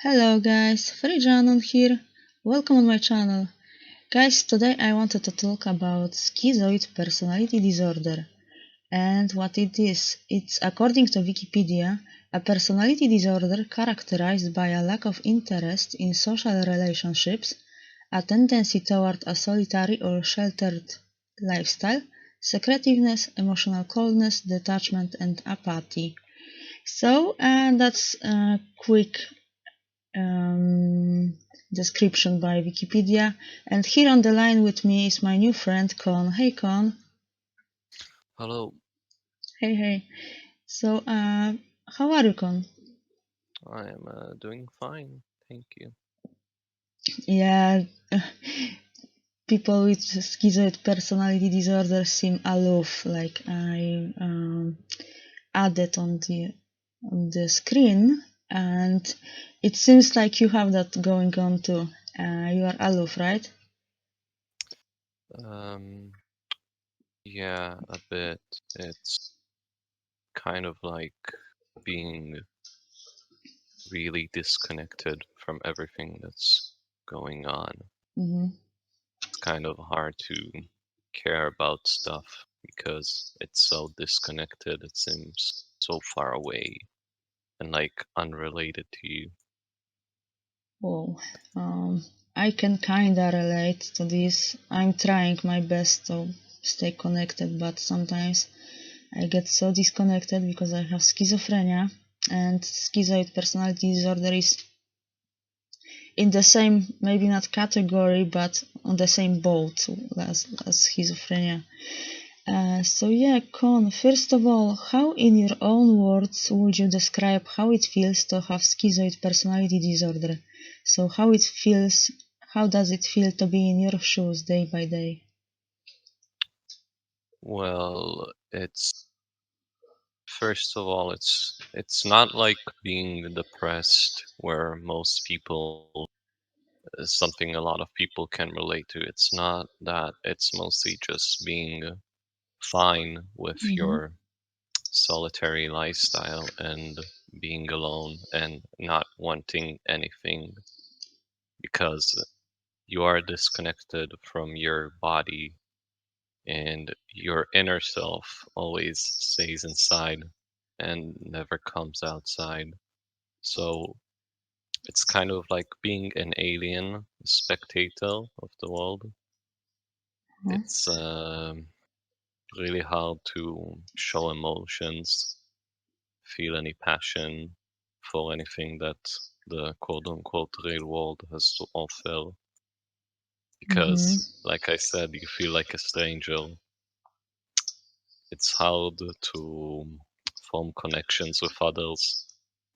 Hello guys, Anon here. Welcome on my channel. Guys, today I wanted to talk about Schizoid Personality Disorder and what it is. It's, according to Wikipedia, a personality disorder characterized by a lack of interest in social relationships, a tendency toward a solitary or sheltered lifestyle, secretiveness, emotional coldness, detachment, and apathy. So that's a quick description by Wikipedia. And here on the line with me is my new friend Con. Hey Con. Hello. Hey. So how are you, Con? I am doing fine, thank you. Yeah, people with schizoid personality disorder seem aloof. Like I added on the screen, and it seems like you have that going on too. You are aloof, right? Yeah, a bit. It's kind of like being really disconnected from everything that's going on. Mm-hmm. It's kind of hard to care about stuff because it's so disconnected. It seems so far away and like unrelated to you. Oh, I can kinda relate to this. I'm trying my best to stay connected, but sometimes I get so disconnected because I have schizophrenia, and schizoid personality disorder is in the same, maybe not category, but on the same boat as schizophrenia. So yeah, Con, first of all, how in your own words would you describe how it feels to have schizoid personality disorder? So how does it feel to be in your shoes day by day? Well, it's first of all, it's not like being depressed where most people is something a lot of people can relate to. It's not that, it's mostly just being fine with Mm-hmm. your solitary lifestyle and being alone and not wanting anything because you are disconnected from your body and your inner self always stays inside and never comes outside. So it's kind of like being an alien spectator of the world. Huh? It's really hard to show emotions, feel any passion for anything that the quote unquote real world has to offer. Mm-hmm. Because, like I said, you feel like a stranger. It's hard to form connections with others.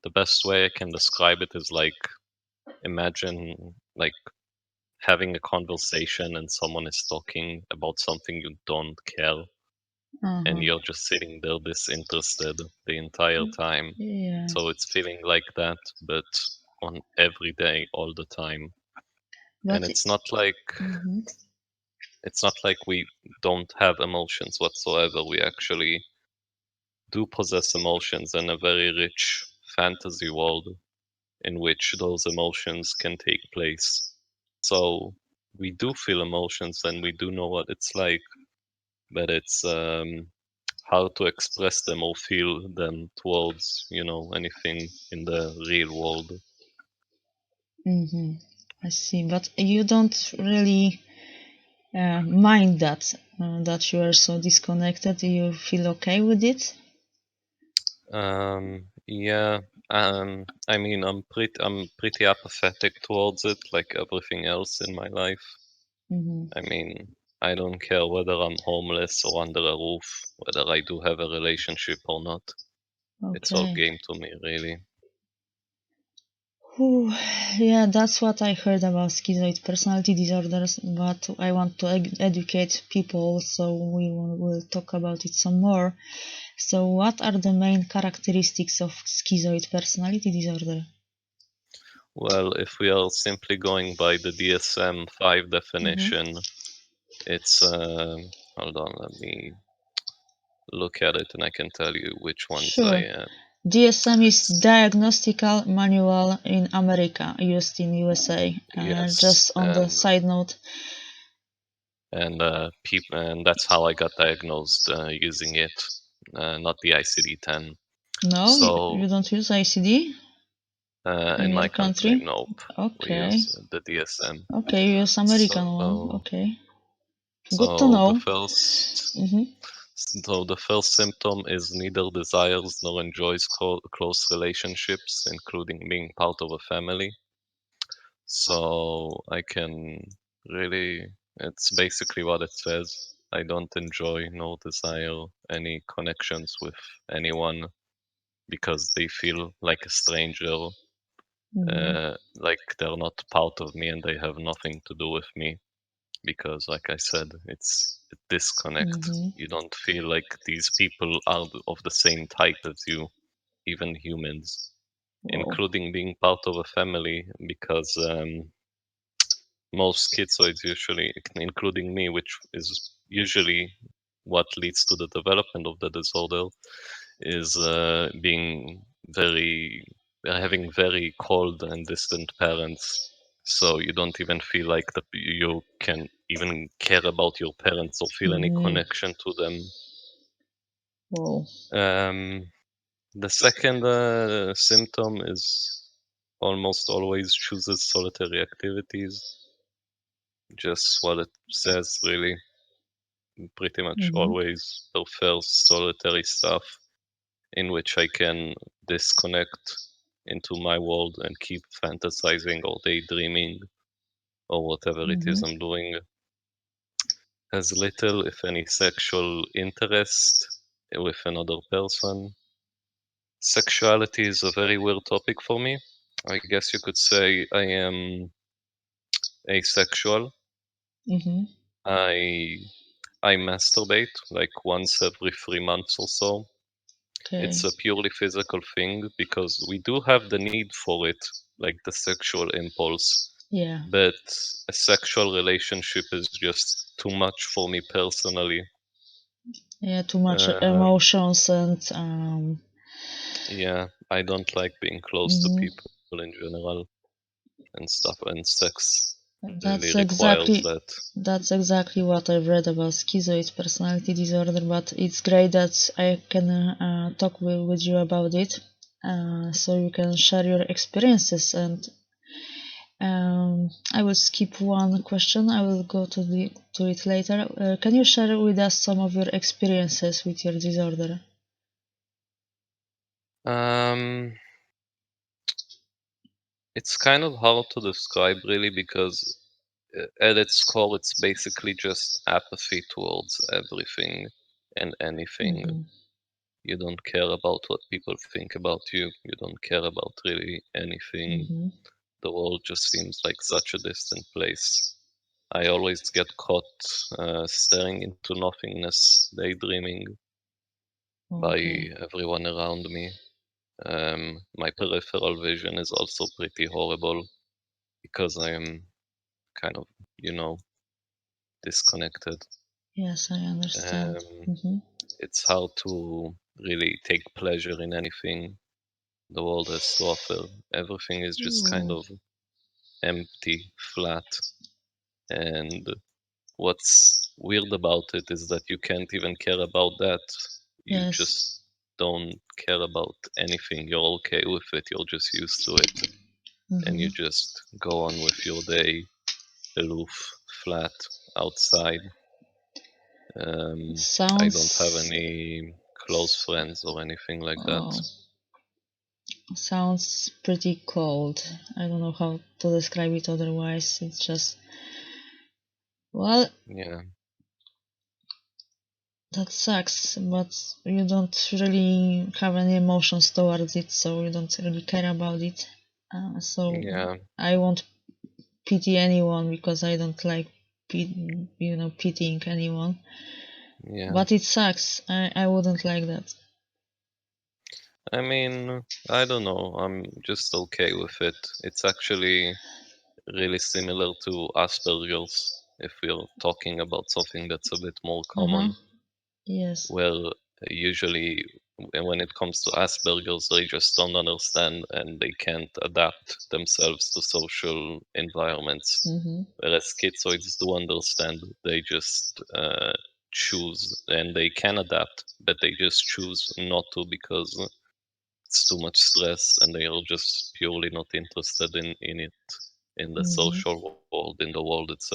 The best way I can describe it is like imagine like having a conversation and someone is talking about something you don't care and Uh-huh. you're just sitting there disinterested the entire time. Yeah. So it's feeling like that, but on every day, all the time. And But mm-hmm. it's not like we don't have emotions whatsoever. We actually do possess emotions in a very rich fantasy world in which those emotions can take place. So we do feel emotions and we do know what it's like, but it's how to express them or feel them towards anything in the real world. Mm-hmm. I see. But you don't really mind that you are so disconnected. You feel okay with it? Yeah, I mean, I'm pretty apathetic towards it, like everything else in my life. Mm-hmm. I mean, I don't care whether I'm homeless or under a roof, whether I do have a relationship or not. It's all Okay. game to me, really. Whew. Yeah, that's what I heard about schizoid personality disorders, but I want to educate people, so will talk about it some more. So, what are the main characteristics of schizoid personality disorder? Well, if we are simply going by the DSM-5 Mm-hmm. definition, it's hold on, let me look at it and I can tell you which ones I Sure. DSM is Diagnostical Manual in America, used in USA. Yes, Just on the side note. And that's how I got diagnosed using it, not the ICD-10. No, So you don't use ICD in in your my country, country? nope. We Okay. use the DSM. Okay, you use American one. So Okay. Good to so the know. first Mm-hmm. so the first symptom is neither desires nor enjoys close relationships, including being part of a family. So I can really, it's basically what it says. I don't enjoy nor desire any connections with anyone because they feel like a stranger, Mm-hmm. like they're not part of me and they have nothing to do with me. Because, like I said, it's a disconnect. Mm-hmm. You don't feel like these people are of the same type as you, even humans, Whoa. including being part of a family because most schizoids usually, including me, which is usually what leads to the development of the disorder, is being very having very cold and distant parents. So you don't even feel like you can even care about your parents or feel any Mm-hmm. connection to them. Whoa. Um, the second symptom is almost always chooses solitary activities. Just what it says, really. Pretty much Mm-hmm. always prefers solitary stuff in which I can disconnect into my world and keep fantasizing or daydreaming or whatever it Mm-hmm. is I'm doing. Has little, if any, sexual interest with another person. Sexuality is a very weird topic for me. I guess you could say I am asexual. Mm-hmm. I I masturbate like once every 3 months or so. Okay. It's a purely physical thing because we do have the need for it, like the sexual impulse, Yeah. but a sexual relationship is just too much for me personally. Yeah, too much Um, emotions and yeah, I don't like being close to mhm. people in general and stuff, and sex really That's requires exactly that. what I've read about schizoid personality disorder, but it's great that I can talk with you about it, so you can share your experiences. And I will skip one question. I will go to it later. Can you share with us some of your experiences with your disorder? Um, it's kind of hard to describe really because at its core, it's basically just apathy towards everything and anything. Mm-hmm. You don't care about what people think about you. You don't care about really anything. Mm-hmm. The world just seems like such a distant place. I always get caught staring into nothingness, daydreaming by Okay. everyone around me. My peripheral vision is also pretty horrible because I am kind of, you know, disconnected. Yes, I understand. Um, Mm-hmm. it's hard to really take pleasure in anything the world has to offer. Everything is just kind Ooh. of empty, flat, and what's weird about it is that you can't even care about that. You just Yes. don't care about anything. You're okay with it. You're just used to it. And Mm-hmm. you just go on with your day, aloof, flat, outside. I don't have Sounds any close friends or anything like that. oh, sounds pretty cold. I don't know how to describe it otherwise. It's just well, Yeah, that sucks, but you don't really have any emotions towards it, so you don't really care about it. So yeah, I won't pity anyone because I don't like pitying anyone. yeah. But it sucks. I wouldn't like that. I mean, I don't know. I'm just okay with it. It's actually really similar to Asperger's, if we're talking about something that's a bit more Uh huh. common, Yes. where usually And when it comes to Asperger's, they just don't understand and they can't adapt themselves to social environments. Mm-hmm. Whereas schizoids do understand, they just choose and they can adapt, but they just choose not to because it's too much stress and they are just purely not interested in it, in the Mm-hmm. social world, in the world itself.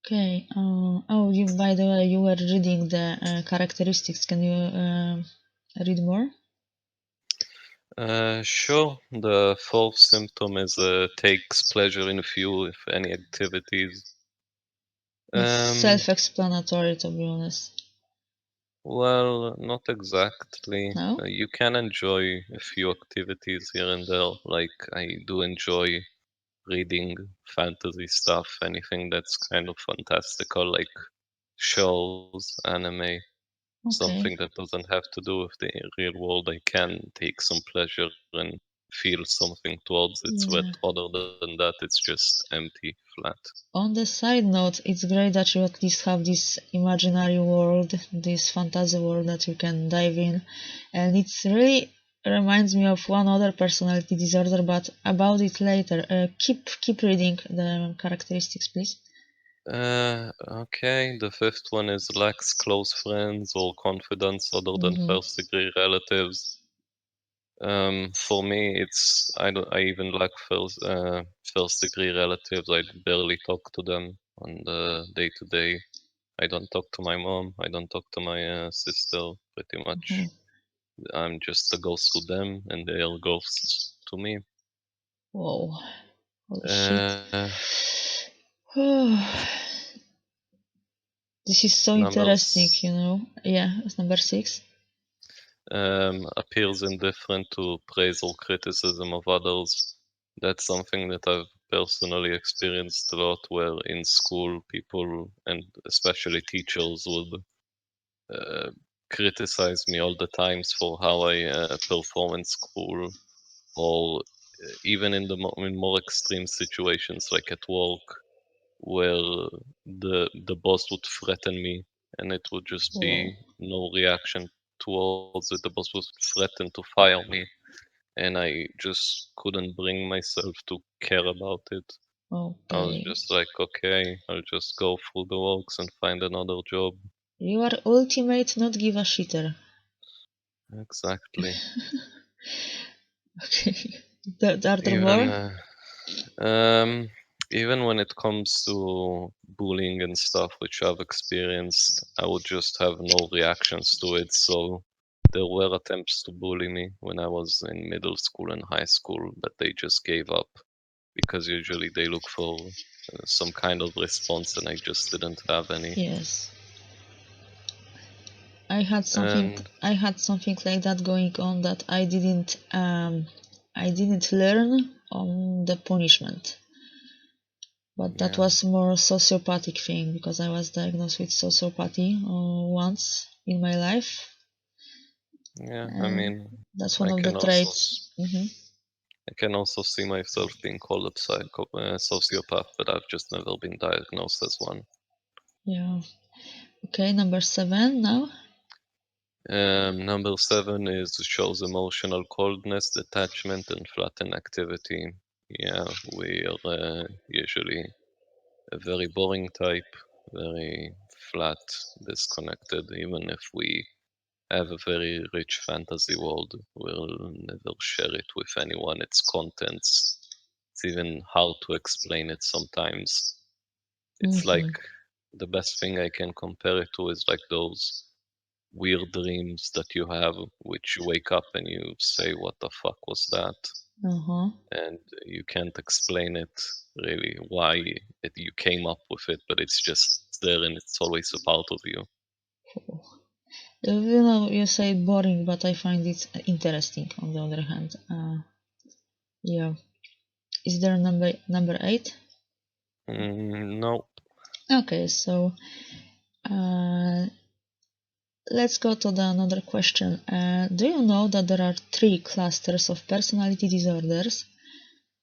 Okay. Oh, by the way, you were reading the characteristics. Can you read more? Sure. The fourth symptom is takes pleasure in few, if any, activities. It's Um, self-explanatory, to be honest. well, not exactly. No? You can enjoy a few activities here and there. Like I do enjoy reading fantasy stuff, anything that's kind of fantastical, like shows, anime, Okay. something that doesn't have to do with the real world. I can take some pleasure and feel something towards it, but Yeah. other than that, it's just empty, flat. On the side note, it's great that you at least have this imaginary world, this fantasy world that you can dive in. And it's really reminds me of one other personality disorder, but about it later. Keep reading the characteristics, please. Okay, the fifth one is lacks close friends or confidence other than Mm-hmm. first degree relatives. For me, it's I even lack first degree relatives. I barely talk to them on the day to day. I don't talk to my mom. I don't talk to my sister. Pretty Mm-hmm. much, I'm just a ghost to them, and they are ghosts to me. Whoa. Holy shit. Uh, This is so interesting, numbers you know. Yeah, it's number 6. appears indifferent to praise or criticism of others. That's something that I've personally experienced a lot, where in school people and especially teachers would uh, criticize me all the times for how I perform in school, or even in in more extreme situations like at work, where the boss would threaten me, and it would just Whoa. be no reaction towards it. The boss would threaten to fire me, and I just couldn't bring myself to care about it. I was Okay. just like, okay, I'll just go through the works and find another job. You are ultimate not give a shitter. Exactly. Okay. Are there Even more? um, even when it comes to bullying and stuff, which I've experienced, I would just have no reactions to it. So there were attempts to bully me when I was in middle school and high school, but they just gave up because usually they look for some kind of response, and I just didn't have any. Yes. I had something And I had something like that going on that I didn't learn on the punishment. But that yeah, was more sociopathic thing because I was diagnosed with sociopathy once in my life, yeah. I and mean, that's one I of the can also traits. Hmm. I can also see myself being called a sociopath, but I've just never been diagnosed as one. Yeah. Okay, number 7 now. Number seven is shows emotional coldness, detachment, and flattened activity. Yeah, we are usually a very boring type, very flat, disconnected. Even if we have a very rich fantasy world, we'll never share it with anyone, its contents. It's even hard to explain it sometimes. It's like Hmm. the best thing I can compare it to is like those weird dreams that you have, which you wake up and you say, "What the fuck was that?" Uh-huh. And you can't explain it really why you came up with it, but it's just there and it's always a part of you. You know, you say boring, but I find it interesting on the other hand. Yeah. Is there number 8? No, Okay, so uh, let's go to the another question. Do you know that there are 3 clusters of personality disorders?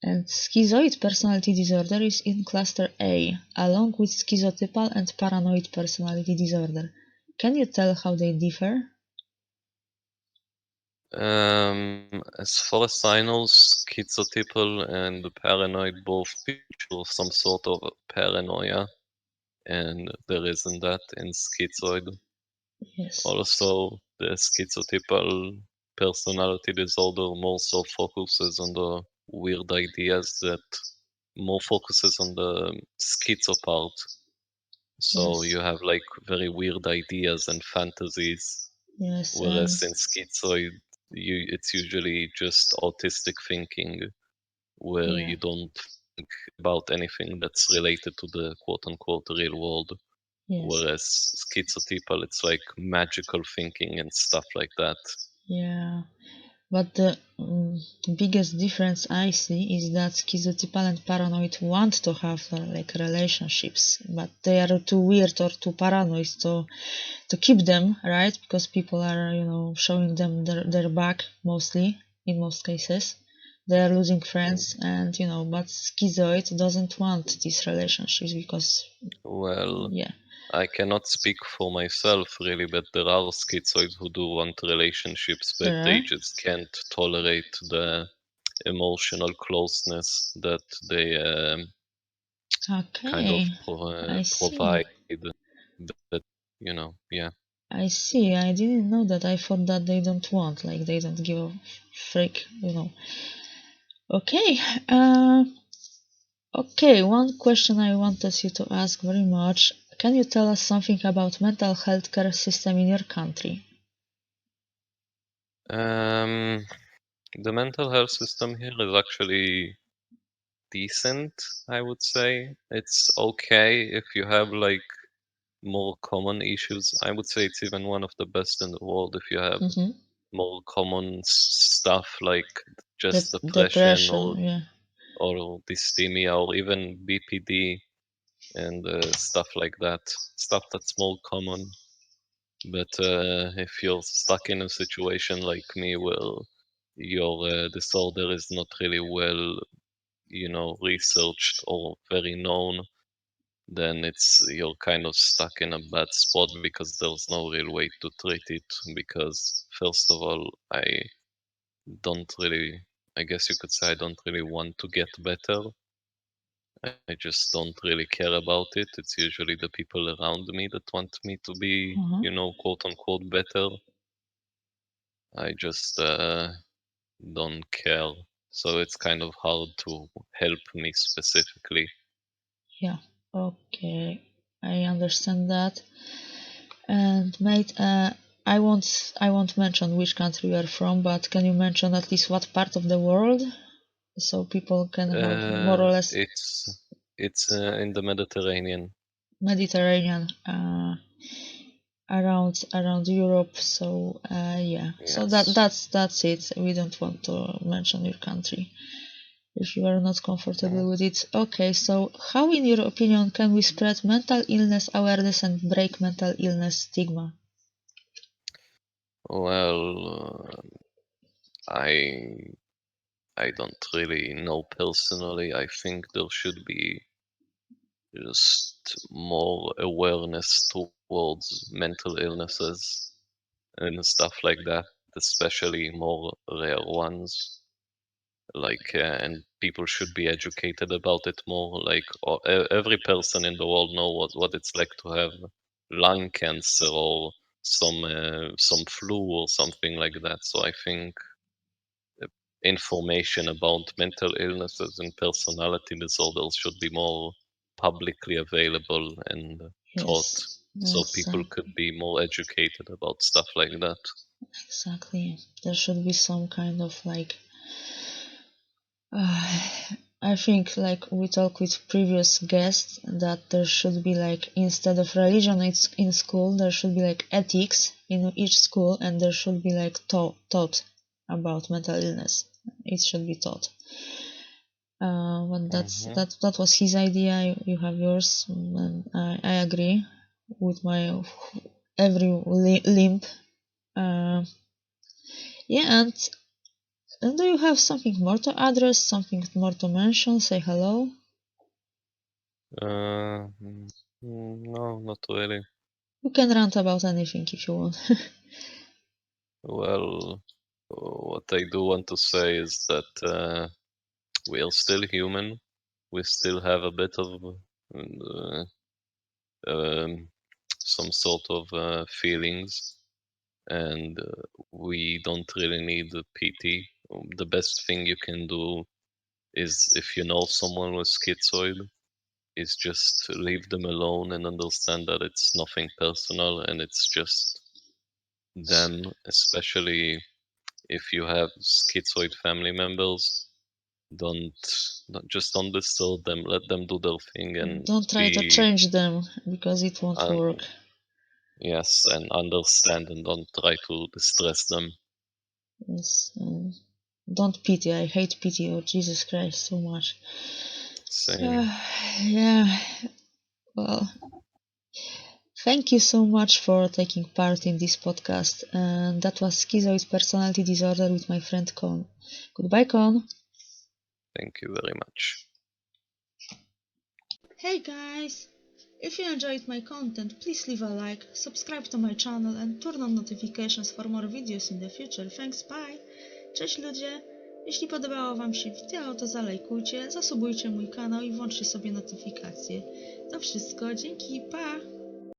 And schizoid personality disorder is in cluster A, along with schizotypal and paranoid personality disorder. Can you tell how they differ? As far as I know, schizotypal and paranoid both feature some sort of paranoia, and there isn't that in schizoid. Yes, Also, the schizotypal personality disorder more so focuses on the weird ideas that more focuses on the schizo part. So yes, you have like very weird ideas and fantasies, yes, and whereas in schizoid, it's usually just autistic thinking, where yeah, you don't think about anything that's related to the quote unquote real world. yes, Whereas schizotypal, it's like magical thinking and stuff like that. yeah. But the biggest difference I see is that schizotypal and paranoid want to have like relationships, but they are too weird or too paranoid to keep them, right? Because people are, showing them their back mostly in most cases. They are losing friends, and but schizoid doesn't want these relationships because, Well, yeah, I cannot speak for myself really, but there are schizoids who do want relationships, but there they are. just can't tolerate the emotional closeness that they kind of Okay, I see. provide. But yeah. I see. I didn't know that. I thought that they don't want, like they don't give a freak. Okay. Okay. One question I wanted you to ask very much. Can you tell us something about mental health care system in your country? Um, the mental health system here is actually decent, I would say. It's okay if you have like more common issues. I would say it's even one of the best in the world if you have Mm-hmm. more common stuff like just depression Depression. Yeah. or dysthymia or even BPD and stuff like that. Stuff that's more common. But if you're stuck in a situation like me where your disorder is not really well, researched or very known, then you're kind of stuck in a bad spot because there's no real way to treat it. Because first of all, don't really, I guess you could say I don't really want to get better. I just don't really care about it. It's usually the people around me that want me to be, Uh-huh. quote unquote, better. I just don't care. So it's kind of hard to help me specifically. Yeah. Okay. I understand that. And mate, I won't mention which country you are from, but can you mention at least what part of the world so people can have more or less It's in the Mediterranean. Mediterranean around Europe. So yeah, so Yes. that's it. We don't want to mention your country if you are not Mhm. comfortable with it. Okay, so how, in your opinion, can we spread mental illness awareness and break mental illness stigma? Well, I I don't really know personally. I think there should be just more awareness towards mental illnesses and stuff like that, especially more rare ones. And people should be educated about it more. Every person in the world know what it's like to have lung cancer or some flu or something like that. So I think information about mental illnesses and personality disorders should be more publicly available and taught, Yes, so yes, people could be more educated about stuff like that. exactly. There should be some kind of like uh, I think, like we talked with previous guests, that there should be like, instead of religion it's in school, there should be like ethics in each school, and there should be like taught about mental illness. It should be taught. But Hmm. that was his idea. You have yours, and I agree with my every limb. Uh, yeah, and do you have something more to address, something more to mention? Say hello. No, not really. You can rant about anything if you want. Well, what I do want to say is that we are still human. We still have a bit of uh, um, some sort of feelings, and we don't really need pity. The best thing you can do is, if you know someone with schizoid, is just leave them alone and understand that it's nothing personal and it's just them, especially if you have schizoid family members. Don't disturb them, let them do their thing and Don't try to be change them, because it won't uh, work. yes, and understand, and don't try to distress them. Yes, don't pity. I hate pity. Oh, Jesus Christ, so much. Same. Yeah, well, thank you so much for taking part in this podcast. And that was Schizoid Personality Disorder with my friend Con. Goodbye, Con. Thank you very much. Hey guys! If you enjoyed my content, please leave a like, subscribe to my channel and turn on notifications for more videos in the future. Thanks, bye! Cześć ludzie! Jeśli podobało Wam się wideo, to zalajkujcie, zasubujcie mój kanał i włączcie sobie notyfikacje. To wszystko, dzięki, pa!